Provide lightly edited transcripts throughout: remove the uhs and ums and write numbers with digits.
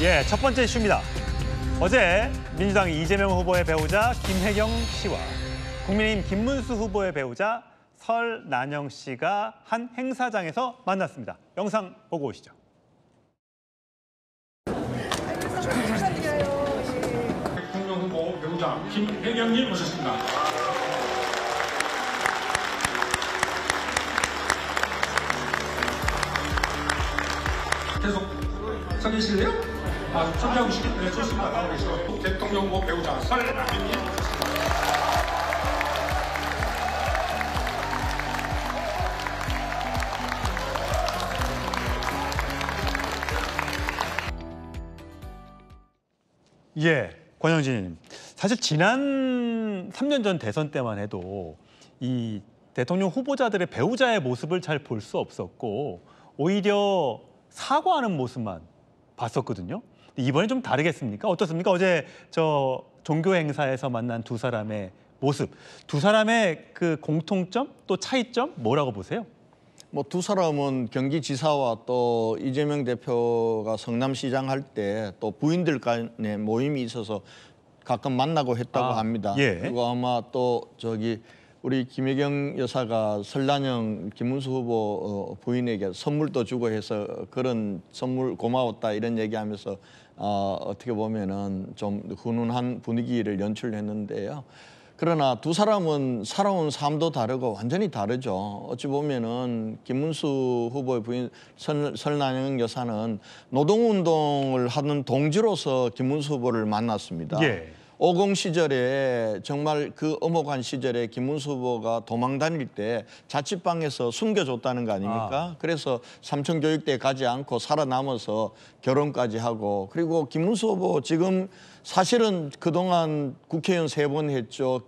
예, 첫 번째 이슈입니다. 어제 민주당 이재명 후보의 배우자 김혜경 씨와 국민의힘 김문수 후보의 배우자 설난영 씨가 한 행사장에서 만났습니다. 영상 보고 오시죠. 대통령 후보 배우자 김혜경님 모셨습니다. 계속 서 계실래요? 선정하고 싶은데 좋습니다. 나오시죠. 대통령 후보 배우자 설난영님 모셨습니다. 예, 권영진. 사실 지난 3년 전 대선 때만 해도 이 대통령 후보자들의 배우자의 모습을 잘 볼 수 없었고 오히려 사과하는 모습만 봤었거든요. 이번엔 좀 다르겠습니까? 어떻습니까? 어제 저 종교 행사에서 만난 두 사람의 모습, 두 사람의 그 공통점 또 차이점 뭐라고 보세요? 뭐 두 사람은 경기지사와 또 이재명 대표가 성남시장 할 때 또 부인들 간의 모임이 있어서 가끔 만나고 했다고 합니다. 예. 그리고 아마 또 우리 김혜경 여사가 설난영 김문수 후보 부인에게 선물도 주고 해서 그런 선물 고마웠다 이런 얘기하면서 어떻게 보면은 좀 훈훈한 분위기를 연출했는데요. 그러나 두 사람은 살아온 삶도 다르고 완전히 다르죠. 어찌 보면은 김문수 후보의 부인 설난영 여사는 노동운동을 하는 동지로서 김문수 후보를 만났습니다. 예. 50 시절에 정말 그 엄혹한 시절에 김문수 후보가 도망 다닐 때 자취방에서 숨겨줬다는 거 아닙니까? 그래서 삼청교육대 가지 않고 살아남아서 결혼까지 하고, 그리고 김문수 후보 지금 사실은 그동안 국회의원 3번 했죠.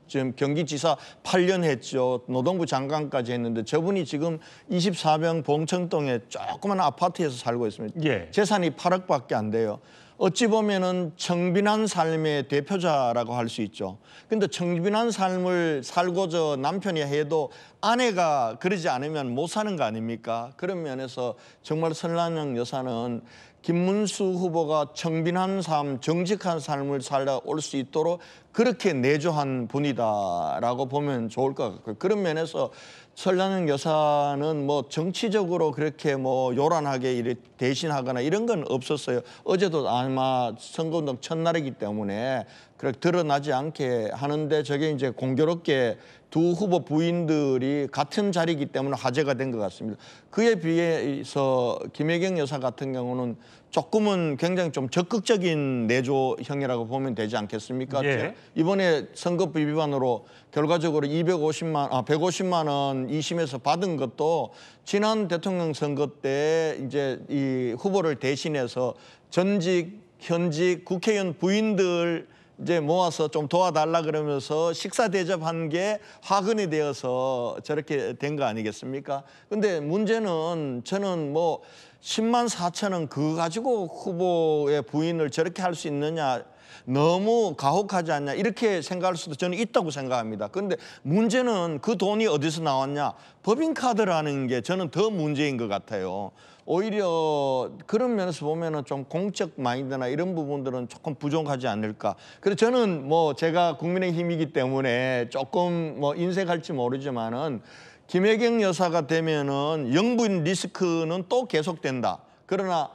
지금 경기지사 8년 했죠. 노동부 장관까지 했는데 저분이 지금 24명 봉천동에 조그만 아파트에서 살고 있습니다. 예. 재산이 8억밖에 안 돼요. 어찌 보면은 청빈한 삶의 대표자라고 할 수 있죠. 근데 청빈한 삶을 살고저 남편이 해도 아내가 그러지 않으면 못 사는 거 아닙니까? 그런 면에서 정말 설난영 여사는 김문수 후보가 청빈한 삶, 정직한 삶을 살다 올 수 있도록 그렇게 내조한 분이다라고 보면 좋을 것 같고요. 그런 면에서 설난영 여사는 뭐 정치적으로 그렇게 뭐 요란하게 대신하거나 이런 건 없었어요. 어제도 아마 선거운동 첫날이기 때문에 그렇게 드러나지 않게 하는데 저게 이제 공교롭게 두 후보 부인들이 같은 자리이기 때문에 화제가 된 것 같습니다. 그에 비해서 김혜경 여사 같은 경우는 조금은 굉장히 좀 적극적인 내조형이라고 보면 되지 않겠습니까? 예. 이번에 선거법 위반으로 결과적으로 150만 원 2심에서 받은 것도 지난 대통령 선거 때 이제 이 후보를 대신해서 전직, 현직 국회의원 부인들 이제 모아서 좀 도와달라 그러면서 식사 대접한 게 화근이 되어서 저렇게 된 거 아니겠습니까? 근데 문제는 저는 뭐 10만 4천원 그거 가지고 후보의 부인을 저렇게 할 수 있느냐, 너무 가혹하지 않냐 이렇게 생각할 수도 저는 있다고 생각합니다. 그런데 문제는 그 돈이 어디서 나왔냐, 법인카드라는 게 저는 더 문제인 것 같아요. 오히려 그런 면에서 보면은 좀 공적 마인드나 이런 부분들은 조금 부족하지 않을까. 그래서 저는 뭐 제가 국민의힘이기 때문에 조금 뭐 인색할지 모르지만은 김혜경 여사가 되면은 영부인 리스크는 또 계속된다. 그러나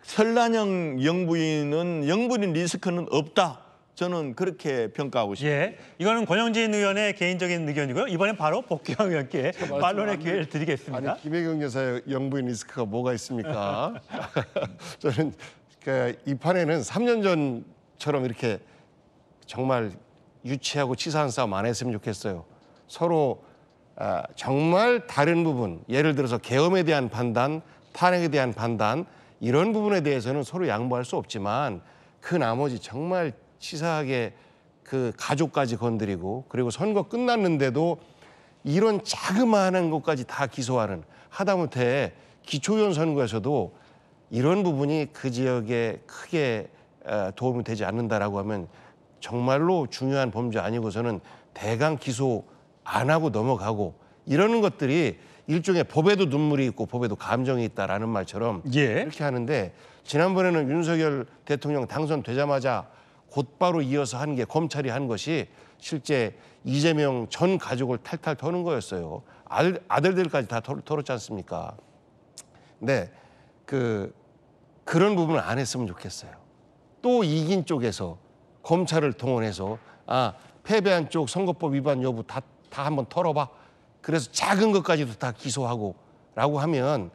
설난영 영부인은 영부인 리스크는 없다. 저는 그렇게 평가하고 싶습니다. 예, 이거는 권영진 의원의 개인적인 의견이고요. 이번엔 바로 복귀왕 의원께 반론의 기회를 드리겠습니다. 아니, 김혜경 여사의 영부인 리스크가 뭐가 있습니까? 저는 이 판에는 3년 전처럼 이렇게 정말 유치하고 치사한 싸움 안 했으면 좋겠어요. 서로 정말 다른 부분, 예를 들어서 계엄에 대한 판단, 탄핵에 대한 판단, 이런 부분에 대해서는 서로 양보할 수 없지만 그 나머지 정말 치사하게 그 가족까지 건드리고, 그리고 선거 끝났는데도 이런 자그마한 것까지 다 기소하는, 하다못해 기초의원 선거에서도 이런 부분이 그 지역에 크게 도움이 되지 않는다라고 하면 정말로 중요한 범죄 아니고서는 대강 기소 안 하고 넘어가고 이러는 것들이 일종의 법에도 눈물이 있고 법에도 감정이 있다라는 말처럼 예. 이렇게 하는데 지난번에는 윤석열 대통령 당선되자마자 곧바로 이어서 한 게 검찰이 한 것이 실제 이재명 전 가족을 탈탈 터는 거였어요. 아들들까지 다 털었지 않습니까? 근데 그런 부분을 안 했으면 좋겠어요. 또 이긴 쪽에서 검찰을 동원해서 패배한 쪽 선거법 위반 여부 다 한번 털어봐. 그래서 작은 것까지도 다 기소하고 라고 하면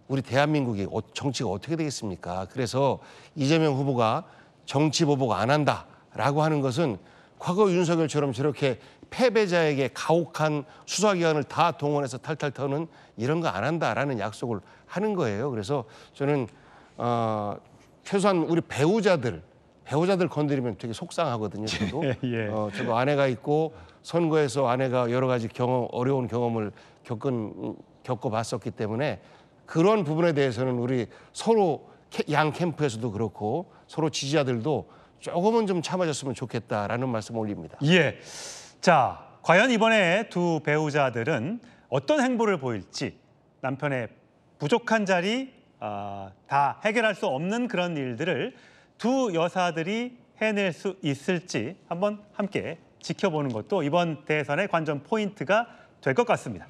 우리 대한민국이 정치가 어떻게 되겠습니까? 그래서 이재명 후보가 정치 보복 안 한다라고 하는 것은 과거 윤석열처럼 저렇게 패배자에게 가혹한 수사기관을 다 동원해서 탈탈 터는 이런 거 안 한다라는 약속을 하는 거예요. 그래서 저는 최소한 우리 배우자들 건드리면 되게 속상하거든요. 저도 예. 저도 아내가 있고 선거에서 아내가 여러 가지 어려운 경험을 겪어봤었기 때문에 그런 부분에 대해서는 우리 서로 양 캠프에서도 그렇고 서로 지지자들도 조금은 좀 참아줬으면 좋겠다라는 말씀 올립니다. 예. 자, 과연 이번에 두 배우자들은 어떤 행보를 보일지 남편의 부족한 자리 다 해결할 수 없는 그런 일들을 두 여사들이 해낼 수 있을지 한번 함께 지켜보는 것도 이번 대선의 관전 포인트가 될 것 같습니다.